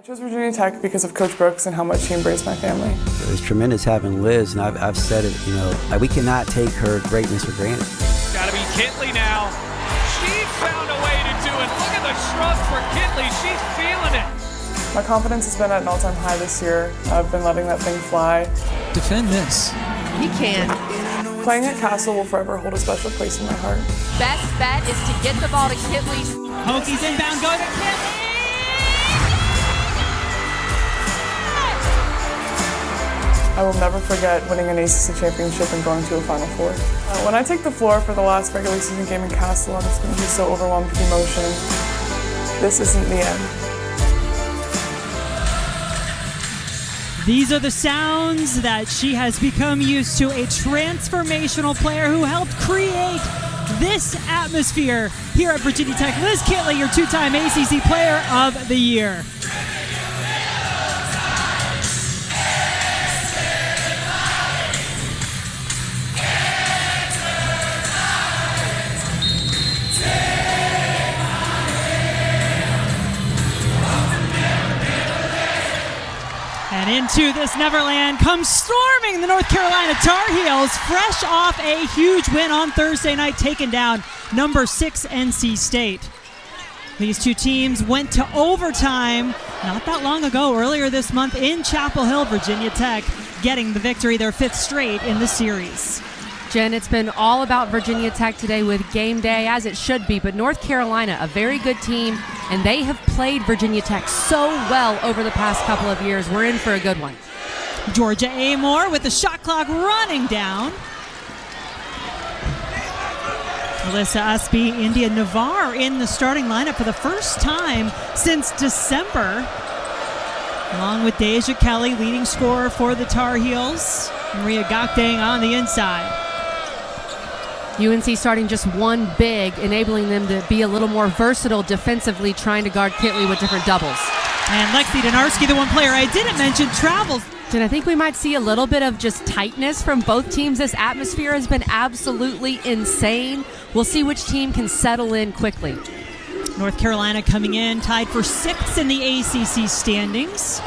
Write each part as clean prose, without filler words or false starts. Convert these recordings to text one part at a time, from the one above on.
chose Virginia Tech because of Coach Brooks and how much he embraced my family. It's tremendous having Liz, and I've said it, like we cannot take her greatness for granted. Got to be Kitley now. She found a way to do it. Look at the shrug for Kitley. She's feeling it. My confidence has been at an all-time high this year. I've been letting that thing fly. Defend this. He can. Playing at Castle will forever hold a special place in my heart. Best bet is to get the ball to Kitley. Hokies inbound, go to Kitley. I will never forget winning an ACC championship and going to a Final Four. When I take the floor for the last regular season game in Castle, I'm just going to be so overwhelmed with emotion. This isn't the end. These are the sounds that she has become used to, a transformational player who helped create this atmosphere here at Virginia Tech. Liz Kitley, your two-time ACC Player of the Year. And into this Neverland comes storming the North Carolina Tar Heels, fresh off a huge win on Thursday night, taking down number 6 NC State. These two teams went to overtime not that long ago, earlier this month in Chapel Hill. Virginia Tech getting the victory, their 5th straight in the series. Jen, it's been all about Virginia Tech today with game day, as it should be, but North Carolina, a very good team, and they have played Virginia Tech so well over the past couple of years. We're in for a good one. Georgia Amoore with the shot clock running down. Alyssa Usby, India Navarre in the starting lineup for the first time since December, along with Deja Kelly, leading scorer for the Tar Heels. Maria Gakdeng on the inside. UNC starting just one big, enabling them to be a little more versatile defensively, trying to guard Kitley with different doubles. And Lexi Donarski, the one player I didn't mention, travels. And I think we might see a little bit of just tightness from both teams. This atmosphere has been absolutely insane. We'll see which team can settle in quickly. North Carolina coming in, tied for 6th in the ACC standings.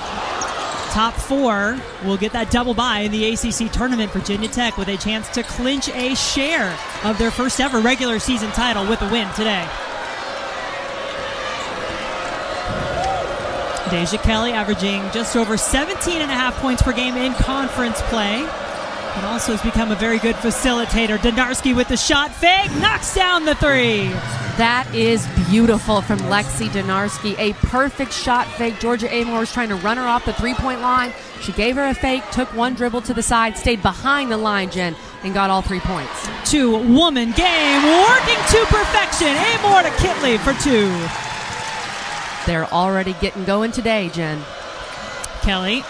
Top 4 will get that double bye in the ACC tournament. Virginia Tech with a chance to clinch a share of their first ever regular season title with a win today. Deja Kelly averaging just over 17.5 points per game in conference play. And also has become a very good facilitator. Donarski with the shot fake, knocks down the 3. That is beautiful from Lexi Donarski. A perfect shot fake. Georgia Amoore was trying to run her off the three-point line. She gave her a fake, took one dribble to the side, stayed behind the line, Jen, and got all 3 points. 2-woman game, working to perfection. Amoore to Kitley for 2. They're already getting going today, Jen. Kelly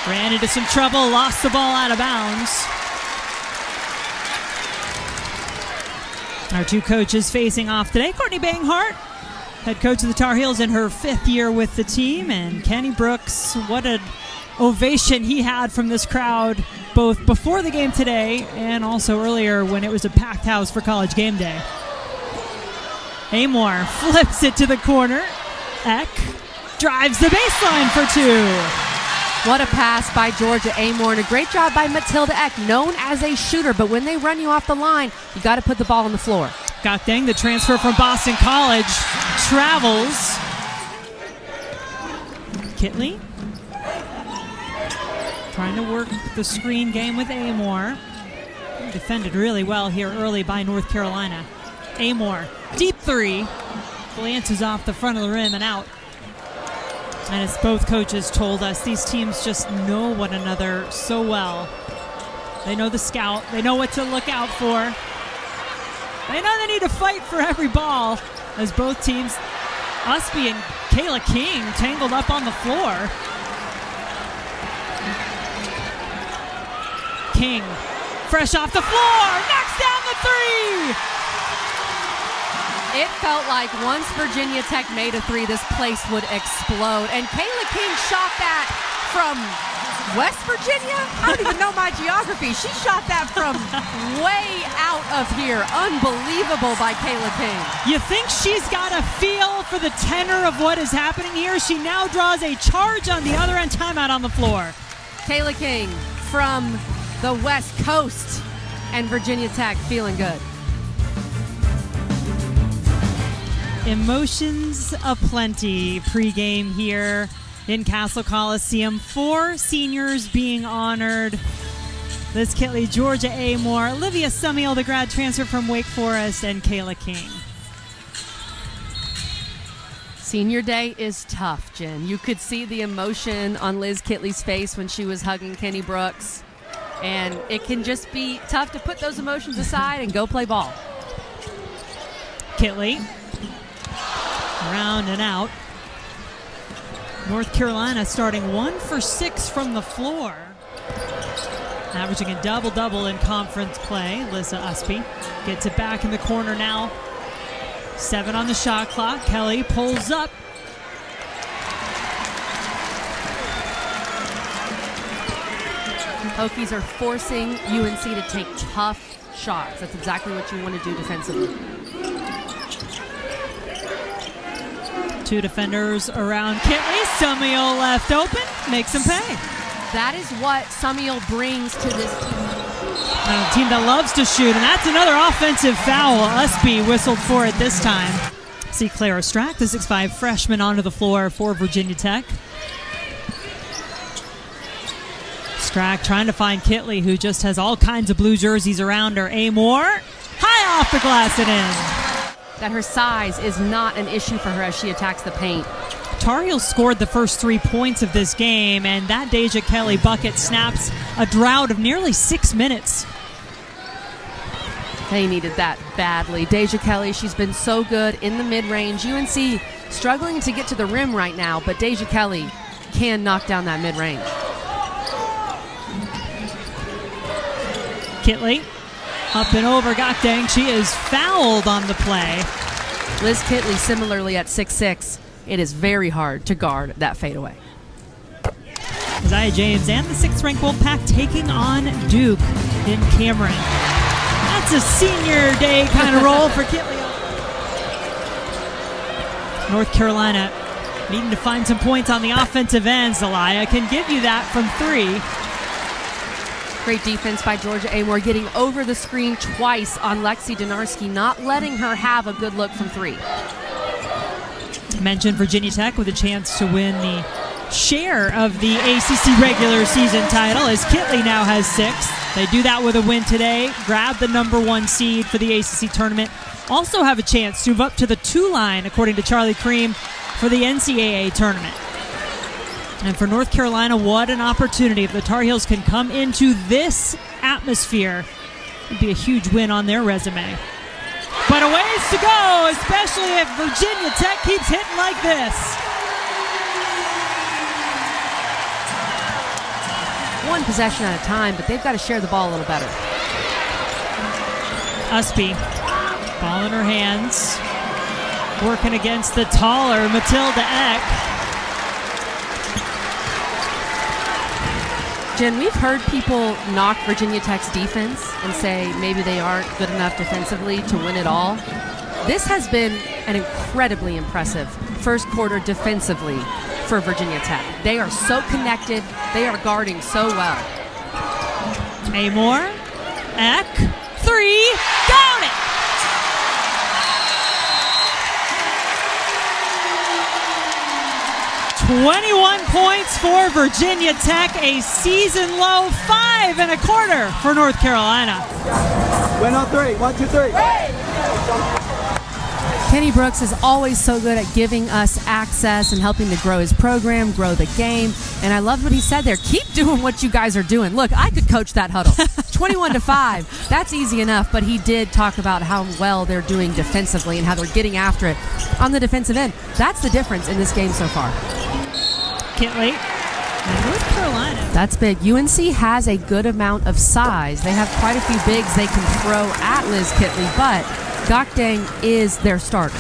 ran into some trouble, lost the ball out of bounds. Our two coaches facing off today. Courtney Banghart, head coach of the Tar Heels in her 5th year with the team, and Kenny Brooks, what an ovation he had from this crowd, both before the game today and also earlier when it was a packed house for College game day. Amoore flips it to the corner. Ekh drives the baseline for 2. What a pass by Georgia Amoore, and a great job by Matilda Ekh, known as a shooter, but when they run you off the line, you got to put the ball on the floor. Gakdeng, the transfer from Boston College, travels. Kitley trying to work the screen game with Amoore. Defended really well here early by North Carolina. Amoore, deep 3, glances off the front of the rim and out. And as both coaches told us, these teams just know one another so well. They know the scout. They know what to look out for. They know they need to fight for every ball, as both teams, Usby and Kayla King, tangled up on the floor. King, fresh off the floor, knocks down the 3! It felt like once Virginia Tech made a 3, this place would explode. And Kayla King shot that from West Virginia? I don't even know my geography. She shot that from way out of here. Unbelievable by Kayla King. You think she's got a feel for the tenor of what is happening here? She now draws a charge on the other end. Timeout on the floor. Kayla King from the West Coast, and Virginia Tech feeling good. Emotions aplenty pregame here in Castle Coliseum. 4 seniors being honored. Liz Kitley, Georgia Amoore, Olivia Sumiel, the grad transfer from Wake Forest, and Kayla King. Senior day is tough, Jen. You could see the emotion on Liz Kitley's face when she was hugging Kenny Brooks. And it can just be tough to put those emotions aside and go play ball. Kitley, around and out. North Carolina starting 1 for 6 from the floor. Averaging a double-double in conference play. Lissa Usby gets it back in the corner now. 7 on the shot clock. Kelly pulls up. Hokies are forcing UNC to take tough shots. That's exactly what you want to do defensively. 2 defenders around Kitley. Sumiel left open. Makes him pay. That is what Sumiel brings to this team. A team that loves to shoot, and that's another offensive foul. Usby whistled for it this time. See Clara Strack, the 6'5" freshman, onto the floor for Virginia Tech. Strack trying to find Kitley, who just has all kinds of blue jerseys around her. Amoore, high off the glass and in. That her size is not an issue for her as she attacks the paint. Tar Heels scored the first 3 points of this game, and that Deja Kelly bucket snaps a drought of nearly 6 minutes. They needed that badly. Deja Kelly, she's been so good in the mid-range. UNC struggling to get to the rim right now, but Deja Kelly can knock down that mid-range. Kitley, up and over, got dang. She is fouled on the play. Liz Kitley similarly at 6'6". It is very hard to guard that fadeaway. Isaiah James and the 6th-ranked Wolfpack taking on Duke in Cameron. That's a senior day kind of role for Kitley. North Carolina needing to find some points on the offensive end. Zelaya can give you that from 3. Great defense by Georgia Amoore, getting over the screen twice on Lexi Donarski, not letting her have a good look from 3. Mentioned Virginia Tech with a chance to win the share of the ACC regular season title, as Kitley now has 6. They do that with a win today, grab the number 1 seed for the ACC tournament. Also have a chance to move up to the 2 line, according to Charlie Cream, for the NCAA tournament. And for North Carolina, what an opportunity. If the Tar Heels can come into this atmosphere, it would be a huge win on their resume. But a ways to go, especially if Virginia Tech keeps hitting like this. 1 possession at a time, but they've got to share the ball a little better. Usby, ball in her hands, working against the taller Matilda Ekh. Jen, we've heard people knock Virginia Tech's defense and say maybe they aren't good enough defensively to win it all. This has been an incredibly impressive first quarter defensively for Virginia Tech. They are so connected. They are guarding so well. Amoore, Ekh, 3, got it! "21 points for Virginia Tech, a season low 5 1/4 for North Carolina." Win on 3. 1, 2, 3. Kenny Brooks is always so good at giving us access and helping to grow his program, grow the game. And I loved what he said there. Keep doing what you guys are doing. Look, I could coach that huddle. 21-5. That's easy enough. But he did talk about how well they're doing defensively and how they're getting after it on the defensive end. That's the difference in this game so far. Kitley, and North Carolina. That's big. UNC has a good amount of size. They have quite a few bigs they can throw at Liz Kitley, but Gakdang is their starter.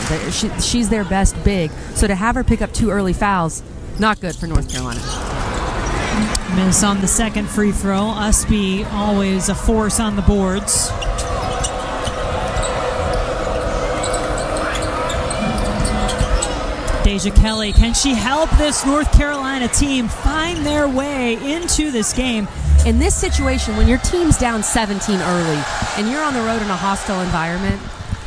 She's their best big. So to have her pick up 2 early fouls, not good for North Carolina. Miss on the second free throw. Usby always a force on the boards. Deja Kelly, can she help this North Carolina team find their way into this game? In this situation, when your team's down 17 early and you're on the road in a hostile environment,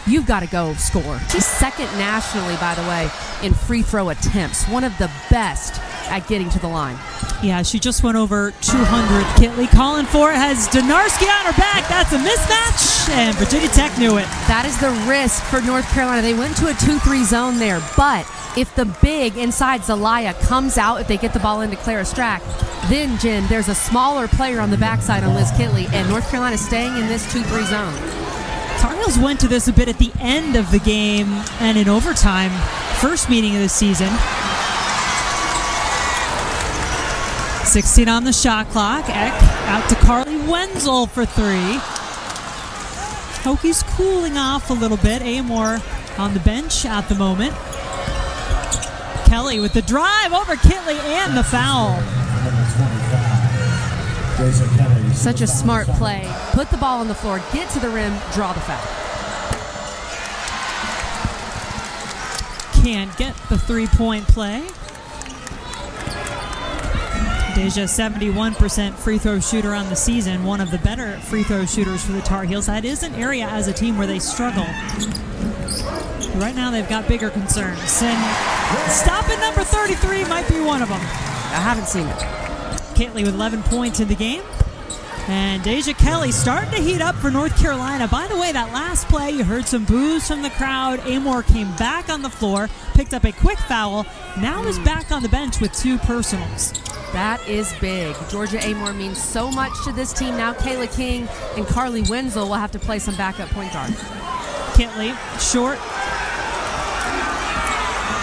you've got to go score. She's second nationally, by the way, in free throw attempts. One of the best at getting to the line. Yeah, she just went over 200. Kitley calling for it, has Donarski on her back. That's a mismatch, and Virginia Tech knew it. That is the risk for North Carolina. They went to a 2-3 zone there, but if the big inside Zelaya comes out, if they get the ball into Clara Strack, then, Jen, there's a smaller player on the backside on Liz Kitley, and North Carolina staying in this 2-3 zone. Tar Heels went to this a bit at the end of the game and in overtime. First meeting of the season. 16 on the shot clock. Ekh out to Carly Wenzel for three. Hokies cooling off a little bit. Amoore on the bench at the moment. Kelly with the drive over Kitley and the foul. Such a smart play. Put the ball on the floor, get to the rim, draw the foul. Can't get the three-point play. Deja, 71% free throw shooter on the season, one of the better free throw shooters for the Tar Heels. That is an area as a team where they struggle. Right now they've got bigger concerns. And stopping number 33 might be one of them. I haven't seen it. Kitley with 11 points in the game. And Deja Kelly starting to heat up for North Carolina. By the way, that last play, you heard some boos from the crowd. Amoore came back on the floor, picked up a quick foul, now is back on the bench with 2 personals. That is big. Georgia Amoore means so much to this team. Now Kayla King and Carly Wenzel will have to play some backup point guard. Kitley, short.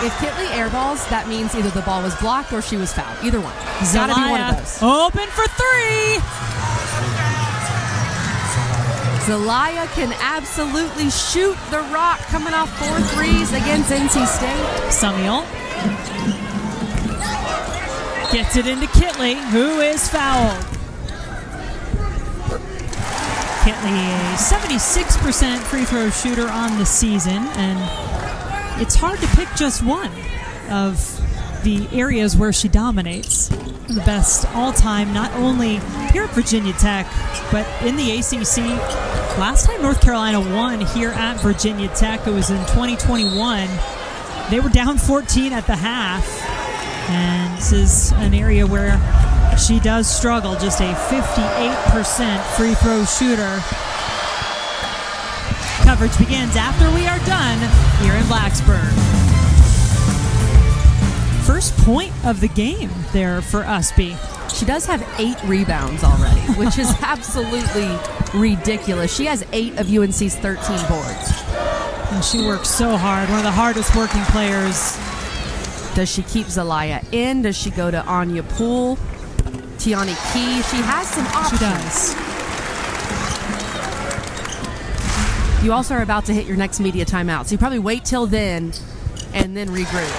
If Kitley airballs, that means either the ball was blocked or she was fouled. Either one. It's got to be one of those. Open for three. Zelaya can absolutely shoot the rock, coming off 4 threes against NC State. Samuel gets it into Kitley, who is fouled. Kitley, a 76% free throw shooter on the season, and it's hard to pick just one of the areas where she dominates. The best all-time, not only here at Virginia Tech, but in the ACC. Last time North Carolina won here at Virginia Tech, it was in 2021. They were down 14 at the half, and this is an area where she does struggle. Just a 58% free throw shooter. Coverage begins after we are done here in Blacksburg. First point of the game there for Usby. She does have 8 rebounds already, which is absolutely ridiculous. She has 8 of UNC's 13 boards. And she works so hard, one of the hardest working players. Does she keep Zelaya in? Does she go to Anya Poole? Tiani Key? She has some options. She does. You also are about to hit your next media timeout, so you probably wait till then and then regroup.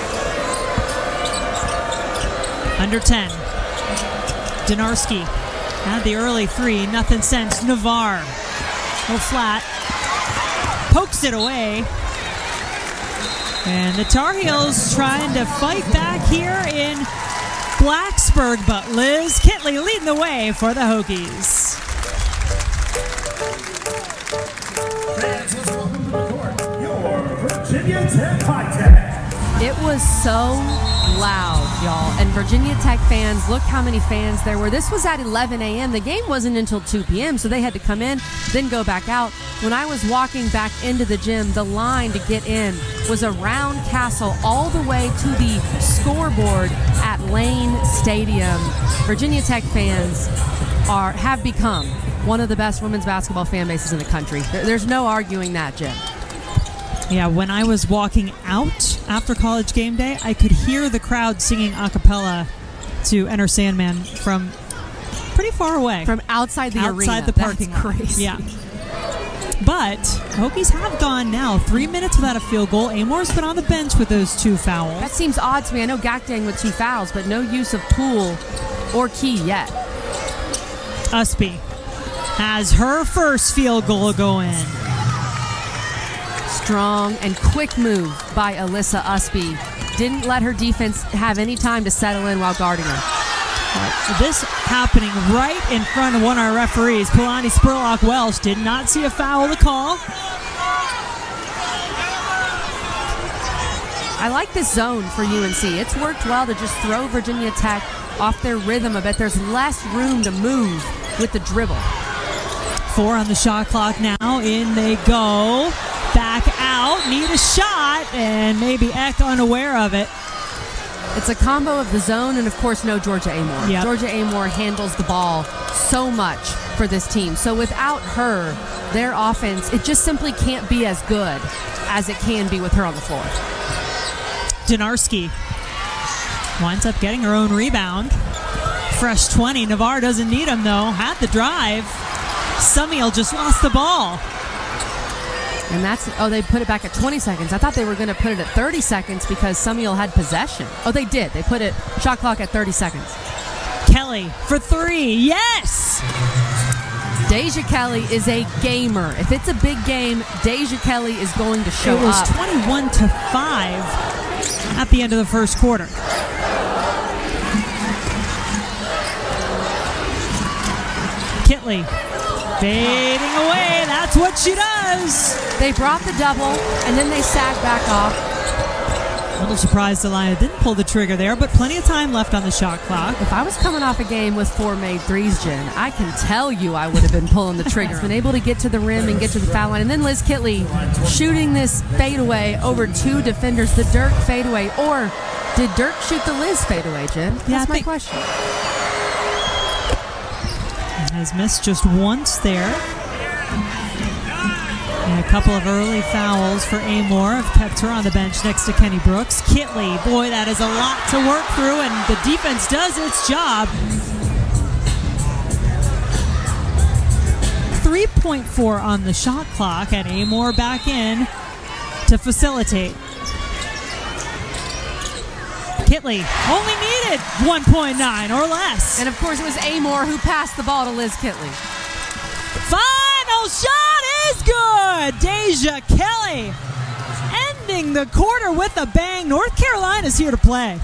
Under 10. Donarski had the early 3. Nothing since. Navarre. No flat. Pokes it away. And the Tar Heels trying to fight back here in Blacksburg, but Liz Kitley leading the way for the Hokies. Fans, let's welcome to the court your Virginia Tech High-Tech. It was so loud, y'all. And Virginia Tech fans, look how many fans there were. This was at 11 a.m. The game wasn't until 2 p.m., so they had to come in, then go back out. When I was walking back into the gym, the line to get in was around Castle all the way to the scoreboard at Lane Stadium. Virginia Tech fans have become one of the best women's basketball fan bases in the country. There's no arguing that, Jim. Yeah, when I was walking out after college game day, I could hear the crowd singing a cappella to Enter Sandman from pretty far away. From outside the arena. Outside the parking lot. Crazy. Yeah. But Hokies have gone now 3 minutes without a field goal. Amoore's been on the bench with those 2 fouls. That seems odd to me. I know Gakdang with 2 fouls, but no use of Poole or key yet. Usby has her first field goal go in. Strong and quick move by Alyssa Usby. Didn't let her defense have any time to settle in while guarding her. This happening right in front of one of our referees. Polani Spurlock-Welsh did not see a foul to call. I like this zone for UNC. It's worked well to just throw Virginia Tech off their rhythm a bit. There's less room to move with the dribble. 4 on the shot clock now. In they go. Back out. Need a shot. And maybe Ekh unaware of it. It's a combo of the zone and, of course, no Georgia Amoore. Yep. Georgia Amoore handles the ball so much for this team. So without her, their offense, it just simply can't be as good as it can be with her on the floor. Donarski winds up getting her own rebound. Fresh 20. Navarre doesn't need him, though. Had the drive. Sumiel just lost the ball. And they put it back at 20 seconds. I thought they were going to put it at 30 seconds because Sumiel had possession. Oh, they did. They put it shot clock at 30 seconds. Kelly for 3. Yes! Deja Kelly is a gamer. If it's a big game, Deja Kelly is going to show up. It was 21-5 at the end of the first quarter. Kitley fading away. That's what she does. They brought the double, and then they sagged back off. A little surprised Aliyah didn't pull the trigger there, but plenty of time left on the shot clock. If I was coming off a game with 4 made threes, Jen, I can tell you I would have been pulling the trigger. Been able to get to the rim and get to the foul line. And then Liz Kitley shooting this fadeaway over 2 defenders, the Dirk fadeaway. Or did Dirk shoot the Liz fadeaway, Jen? That's my question. Has missed just once there. And a couple of early fouls for Amoore have kept her on the bench next to Kenny Brooks. Kitley, boy, that is a lot to work through, and the defense does its job. 3.4 on the shot clock, and Amoore back in to facilitate. Kitley only needed 1.9 or less. And, of course, it was Amoore who passed the ball to Liz Kitley. Final shot is good. Deja Kelly ending the quarter with a bang. North Carolina's here to play.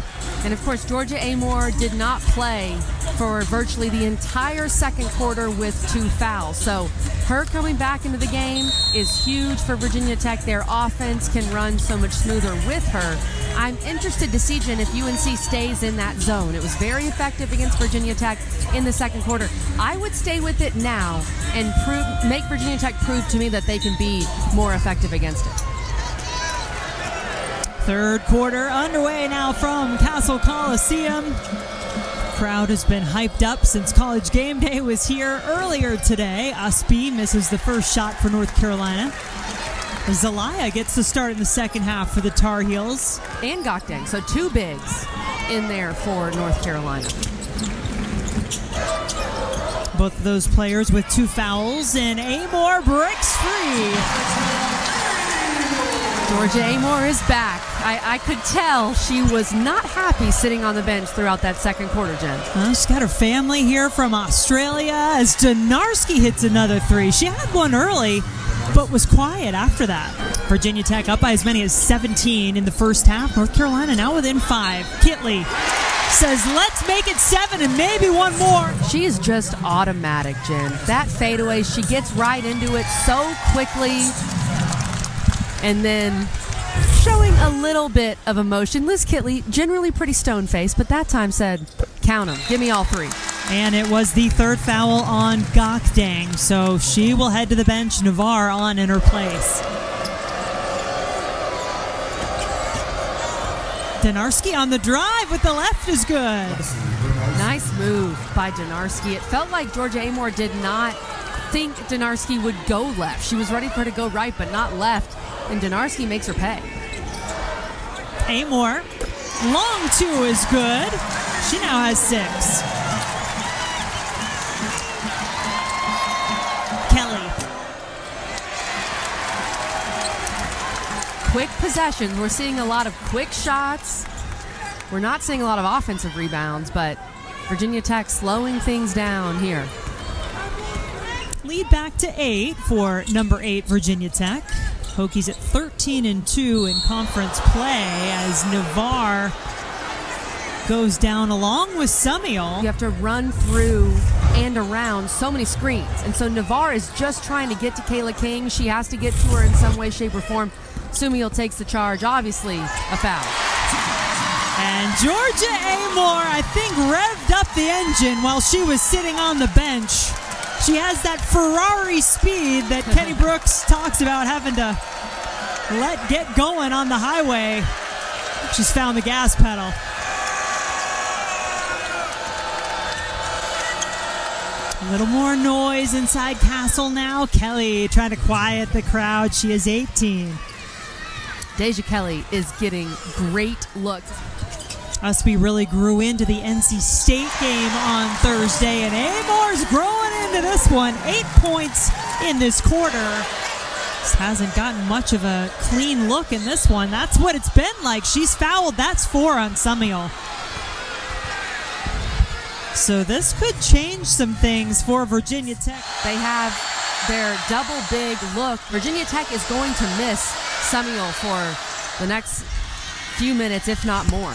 And, of course, Georgia Amoore did not play for virtually the entire second quarter with 2 fouls. So her coming back into the game is huge for Virginia Tech. Their offense can run so much smoother with her. I'm interested to see, Jen, if UNC stays in that zone. It was very effective against Virginia Tech in the second quarter. I would stay with it now and make Virginia Tech prove to me that they can be more effective against it. Third quarter underway now from Castle Coliseum. Crowd has been hyped up since College Game Day was here earlier today. Usby misses the first shot for North Carolina. Zelaya gets the start in the second half for the Tar Heels. And Gokdeng, so 2 bigs in there for North Carolina. Both of those players with 2 fouls, and Amoore breaks free. Georgia Amoore is back. I could tell she was not happy sitting on the bench throughout that second quarter, Jen. She's got her family here from Australia as Donarski hits another 3. She had one early, but was quiet after that. Virginia Tech up by as many as 17 in the first half. North Carolina now within 5. Kitley says, let's make it 7 and maybe one more. She is just automatic, Jen. That fadeaway, she gets right into it so quickly. And then showing a little bit of emotion. Liz Kitley, generally pretty stone-faced, but that time said, count them. Give me all 3. And it was the 3rd foul on Gokdeng, so she will head to the bench. Navarre on in her place. Donarski on the drive with the left is good. Nice move by Donarski. It felt like Georgia Amoore did not think Donarski would go left. She was ready for her to go right, but not left. And Donarski makes her pay. Amoore, long 2 is good. She now has 6. Kelly. Quick possessions. We're seeing a lot of quick shots. We're not seeing a lot of offensive rebounds, but Virginia Tech slowing things down here. Lead back to 8 for number 8 Virginia Tech. Hokies at 13-2 in conference play as Navarre goes down along with Sumiel. You have to run through and around so many screens. And so Navarre is just trying to get to Kayla King. She has to get to her in some way, shape, or form. Sumiel takes the charge. Obviously, a foul. And Georgia Amoore, I think, revved up the engine while she was sitting on the bench. She has that Ferrari speed that Kenny Brooks talks about having to let get going on the highway. She's found the gas pedal. A little more noise inside Castle now. Kelly trying to quiet the crowd. She is 18. Deja Kelly is getting great looks. Usby really grew into the NC State game on Thursday, and Amoore's growing into this one. 8 points in this quarter. Just hasn't gotten much of a clean look in this one. That's what it's been like. She's fouled. That's 4 on Sumiel. So this could change some things for Virginia Tech. They have their double big look. Virginia Tech is going to miss Sumiel for the next few minutes, if not more.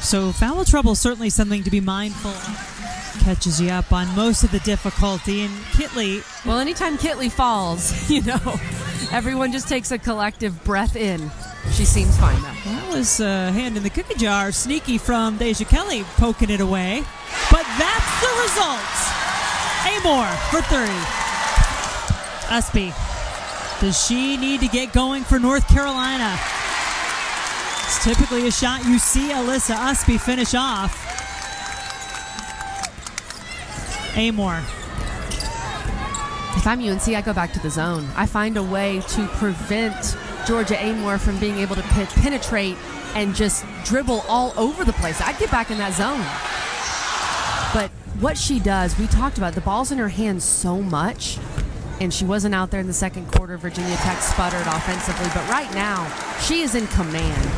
So foul trouble is certainly something to be mindful of. Catches you up on most of the difficulty. And Kitley... Well, anytime Kitley falls, everyone just takes a collective breath in. She seems fine, though. That was a hand in the cookie jar. Sneaky from Deja Kelly poking it away. But that's the result. Amoore for 3. Usby. Does she need to get going for North Carolina? It's typically a shot you see Alyssa Usby finish off. Amoore. If I'm UNC, I go back to the zone. I find a way to prevent Georgia Amoore from being able to penetrate and just dribble all over the place. I'd get back in that zone. But what she does, we talked about, the ball's in her hands so much, and she wasn't out there in the second quarter. Virginia Tech sputtered offensively, but right now, she is in command.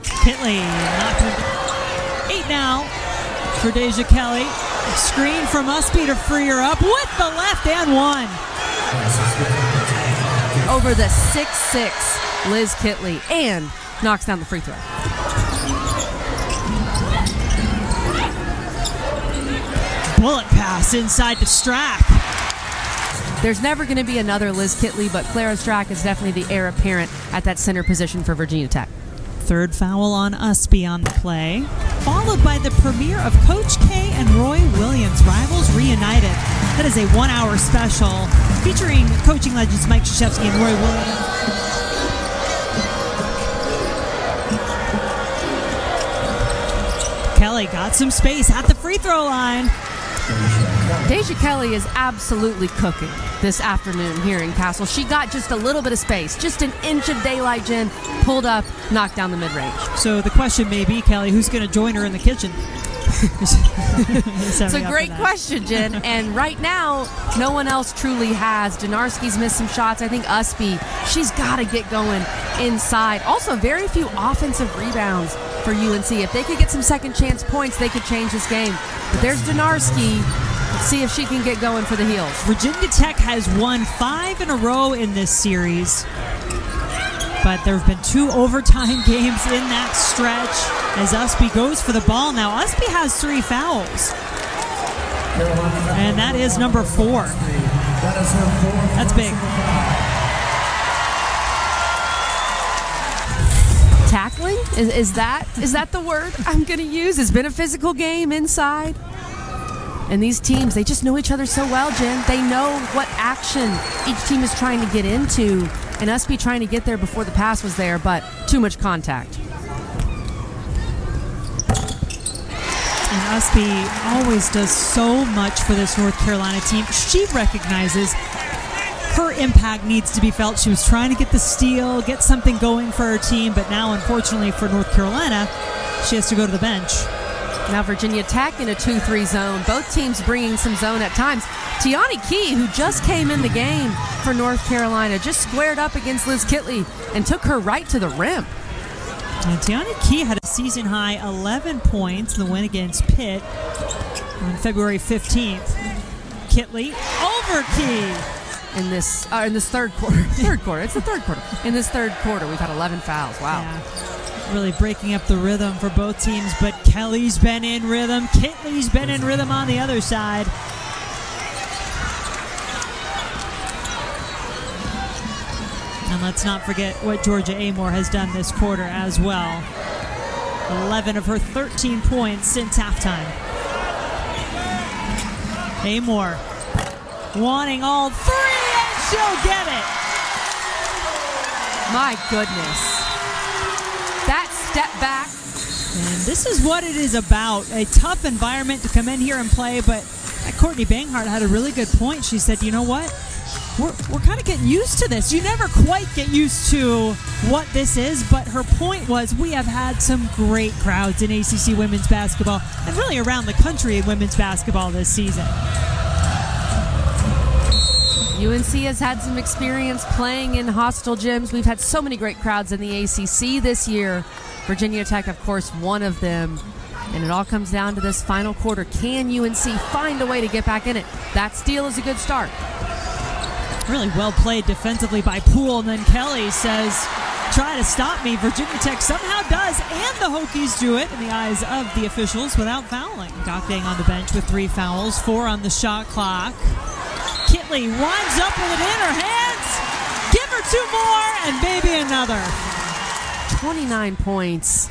Kitley, 8 now for Deja Kelly. Screen from Usby to free her up with the left and 1. Over the 6'6", Liz Kitley, and knocks down the free throw. Bullet pass inside to Strack. There's never going to be another Liz Kitley, but Clara Strack is definitely the heir apparent at that center position for Virginia Tech. Third foul on Usby on the play, followed by the premiere of Coach K and Roy Williams, Rivals Reunited. That is a 1-hour special featuring coaching legends Mike Krzyzewski and Roy Williams. Kelly got some space at the free throw line. Deja Kelly is absolutely cooking this afternoon here in Castle. She got just a little bit of space, just an inch of daylight, Jen, pulled up, knocked down the mid-range. So the question may be, Kelly, who's going to join her in the kitchen? It's a great question, Jen. And right now, no one else truly has. Donarski's missed some shots. I think Usby, she's got to get going inside. Also, very few offensive rebounds for UNC. If they could get some second chance points, they could change this game. But there's Donarski. Let's see if she can get going for the Heels. Virginia Tech has won 5 in a row in this series. But there have been 2 overtime games in that stretch as Usby goes for the ball now. Usby has 3 fouls. And that is number 4. That's big. Tackling? Is that the word I'm going to use? It's been a physical game inside. And these teams, they just know each other so well, Jen. They know what action each team is trying to get into. And Usby trying to get there before the pass was there, but too much contact. And Usby always does so much for this North Carolina team. She recognizes her impact needs to be felt. She was trying to get the steal, get something going for her team, but now, unfortunately for North Carolina, she has to go to the bench. Now Virginia Tech in a 2-3 zone. Both teams bringing some zone at times. Tiani Key, who just came in the game for North Carolina, just squared up against Liz Kitley and took her right to the rim. And Tiana Key had a season-high 11 points in the win against Pitt on February 15th. Kitley over Key. In this third quarter. It's the third quarter. In this third quarter, we've had 11 fouls. Wow. Yeah. Really breaking up the rhythm for both teams, but Kelly's been in rhythm. Kitley's been in rhythm on the other side. And let's not forget what Georgia Amoore has done this quarter as well. 11 of her 13 points since halftime. Amoore wanting all three, and she'll get it. My goodness. That step back. And this is what it is about. A tough environment to come in here and play, but Courtney Banghart had a really good point. She said, you know what? We're kind of getting used to this. You never quite get used to what this is, but her point was we have had some great crowds in ACC women's basketball and really around the country in women's basketball this season. UNC has had some experience playing in hostile gyms. We've had so many great crowds in the ACC this year. Virginia Tech, of course, one of them. And it all comes down to this final quarter. Can UNC find a way to get back in it? That steal is a good start. Really well played defensively by Poole, and then Kelly says, try to stop me. Virginia Tech somehow does, and the Hokies do it in the eyes of the officials without fouling. Gokdang on the bench with 3 fouls, 4 on the shot clock. Kitley winds up with it in her hands. Give her 2 more, and maybe another. 29 points.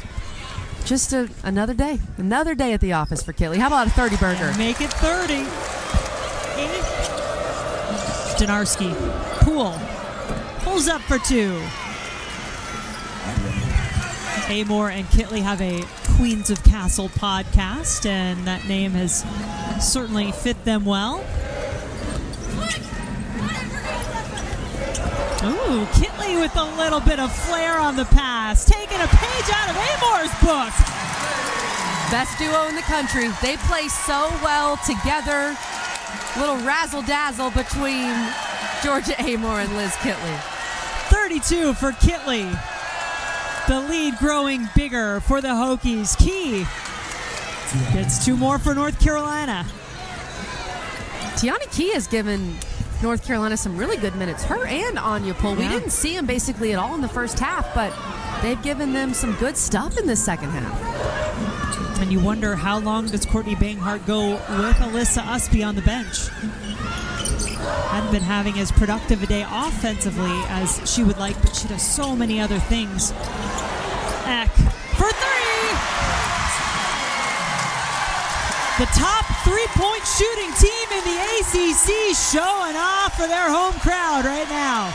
Just another day. Another day at the office for Kitley. How about a 30-burger? Make it 30. Donarski. Poole pulls up for 2. Amoore and Kitley have a Queens of Castle podcast, and that name has certainly fit them well. Ooh, Kitley with a little bit of flair on the pass, taking a page out of Amoore's book. Best duo in the country. They play so well together. Little razzle-dazzle between Georgia Amoore and Liz Kitley. 32 for Kitley. The lead growing bigger for the Hokies. Key gets 2 more for North Carolina. Tiana Key has given North Carolina some really good minutes. Her and Anya Poole. We didn't see them basically at all in the first half, but they've given them some good stuff in the second half. And you wonder, how long does Courtney Banghart go with Alyssa Usby on the bench? Hadn't been having as productive a day offensively as she would like, but she does so many other things. Ekh for 3! The top 3-point shooting team in the ACC showing off for their home crowd right now.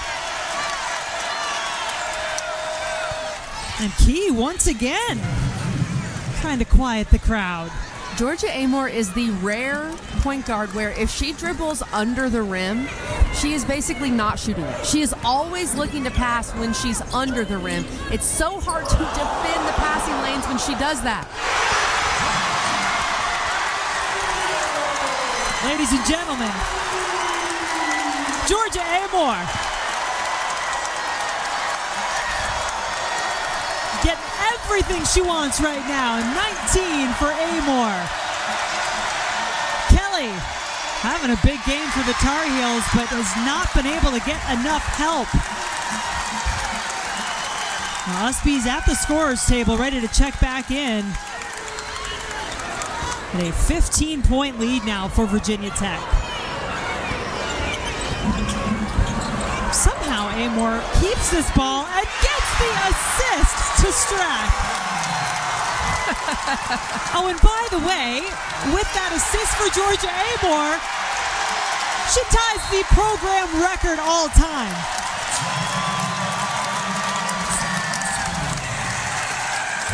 And Key once again trying to quiet the crowd. Georgia Amoore is the rare point guard where if she dribbles under the rim, she is basically not shooting it. She is always looking to pass when she's under the rim. It's so hard to defend the passing lanes when she does that. Ladies and gentlemen, Georgia Amoore getting everything she wants right now. 19 for Amoore. Kelly having a big game for the Tar Heels, but has not been able to get enough help. Now, Usby's at the scorer's table, ready to check back in. And a 15-point lead now for Virginia Tech. Somehow Amoore keeps this ball and gets the assist to Strack. Oh, and by the way, with that assist for Georgia Amoore, she ties the program record all time.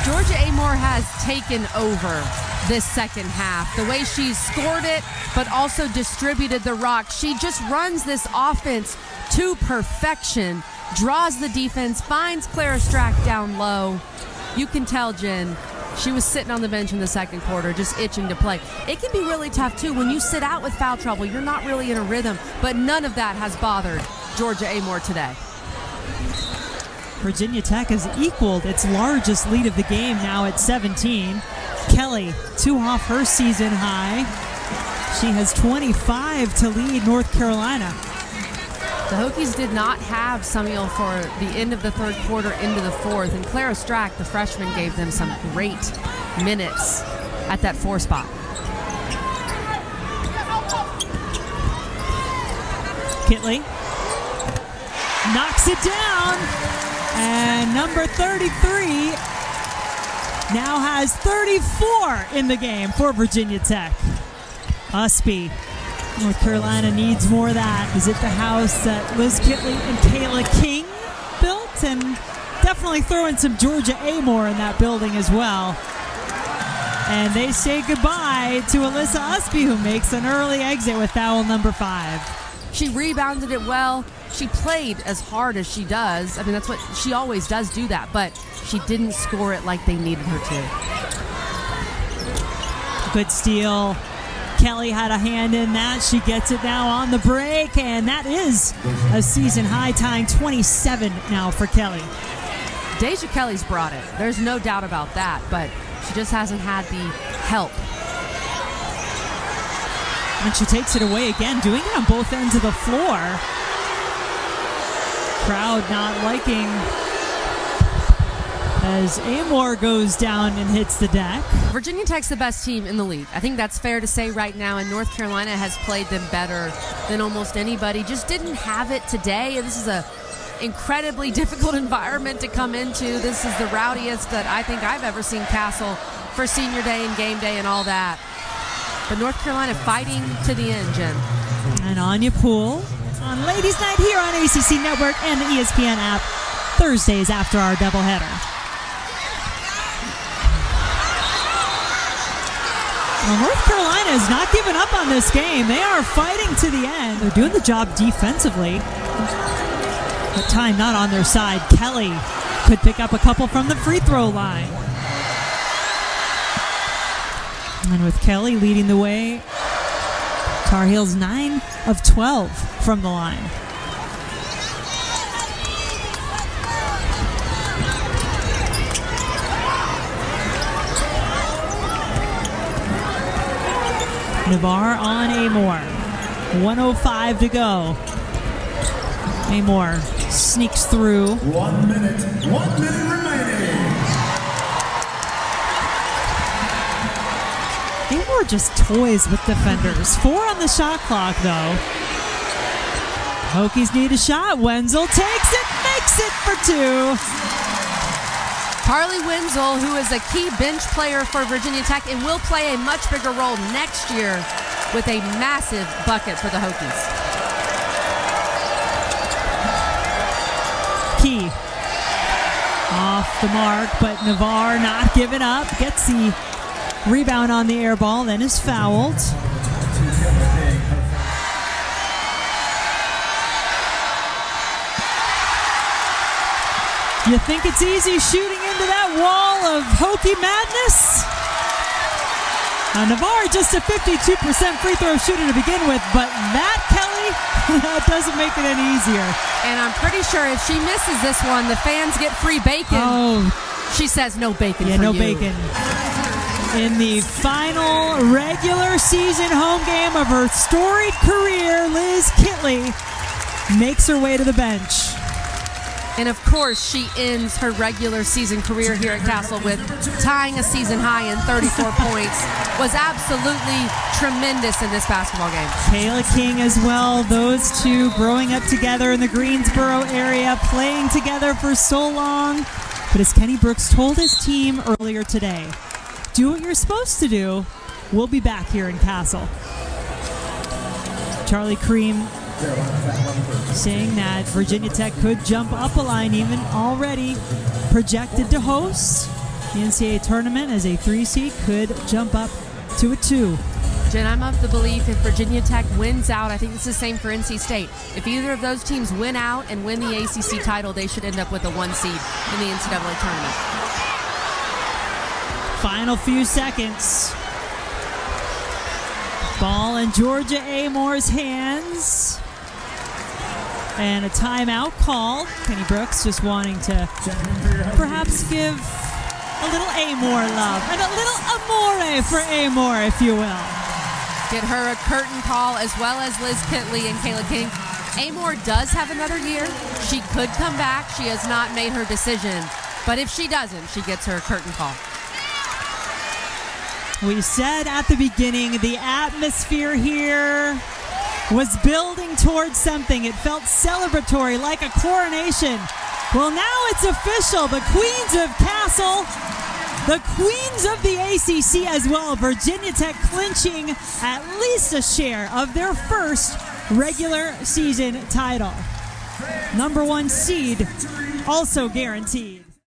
Georgia Amoore has taken over this second half. The way she's scored it, but also distributed the rock. She just runs this offense to perfection, draws the defense, finds Clara Strack down low. You can tell, Jen, she was sitting on the bench in the second quarter, just itching to play. It can be really tough, too. When you sit out with foul trouble, you're not really in a rhythm, but none of that has bothered Georgia Amoore today. Virginia Tech has equaled its largest lead of the game now at 17. Kelly, 2 off her season high. She has 25 to lead North Carolina. The Hokies did not have Samuel for the end of the third quarter into the fourth, and Clara Strack, the freshman, gave them some great minutes at that 4 spot. Kitley knocks it down, and number 33 now has 34 in the game for Virginia Tech. Usby. North Carolina needs more of that. Is it the house that Liz Kitley and Kayla King built? And definitely throwing some Georgia Amoore in that building as well. And they say goodbye to Alyssa Usby, who makes an early exit with foul number 5. She rebounded it well. She played as hard as she does. I mean, that's what she always does, do that. But she didn't score it like they needed her to. Good steal. Kelly had a hand in that. She gets it now on the break, and that is a season high, tying 27 now for Kelly. Deja Kelly's brought it. There's no doubt about that, but she just hasn't had the help. And she takes it away again, doing it on both ends of the floor. Crowd not liking as Amoore goes down and hits the deck. Virginia Tech's the best team in the league. I think that's fair to say right now, and North Carolina has played them better than almost anybody. Just didn't have it today. This is a incredibly difficult environment to come into. This is the rowdiest that I think I've ever seen Castle for senior day and game day and all that. But North Carolina fighting to the end, Jen. And Anya Poole on Ladies Night here on ACC Network and the ESPN app, Thursdays after our doubleheader. Well, North Carolina has not given up on this game. They are fighting to the end. They're doing the job defensively, but time not on their side. Kelly could pick up a couple from the free throw line. And with Kelly leading the way, Tar Heels 9 of 12 from the line. Navarre on Amoore. 1:05 to go. Amoore sneaks through. 1 minute remaining. Amoore just toys with defenders. 4 on the shot clock, though. Hokies need a shot. Wenzel takes it, makes it for 2. Carly Wenzel, who is a key bench player for Virginia Tech and will play a much bigger role next year with a massive bucket for the Hokies. Key off the mark, but Navarre not giving up. Gets the rebound on the air ball, then is fouled. You think it's easy shooting into that wall of Hokie madness? Navarre just a 52% free throw shooter to begin with, but that, Kelly, that doesn't make it any easier. And I'm pretty sure if she misses this one, the fans get free bacon. Oh. She says no bacon for no you. bacon. In the final regular season home game of her storied career, Liz Kitley makes her way to the bench. And of course, she ends her regular season career here at Castle with tying a season high in 34 points. Was absolutely tremendous in this basketball game. Kayla King as well. Those two growing up together in the Greensboro area, playing together for so long. But as Kenny Brooks told his team earlier today, do what you're supposed to do. We'll be back here in Castle. Charlie Cream saying that Virginia Tech could jump up a line, even already projected to host the NCAA tournament as a 3 seed, could jump up to a 2. Jen, I'm of the belief if Virginia Tech wins out, I think it's the same for NC State. If either of those teams win out and win the ACC title, they should end up with a 1 seed in the NCAA tournament. Final few seconds. Ball in Georgia Amoore's hands. And a timeout called. Penny Brooks just wanting to perhaps give a little Amoore love and a little Amoore for Amoore, if you will. Get her a curtain call as well as Liz Kitley and Kayla King. Amoore does have another year. She could come back. She has not made her decision. But if she doesn't, she gets her curtain call. We said at the beginning the atmosphere here was building towards something. It felt celebratory, like a coronation. Well, now it's official. The Queens of Castle, the Queens of the ACC as well. Virginia Tech clinching at least a share of their first regular season title. #1 seed also guaranteed.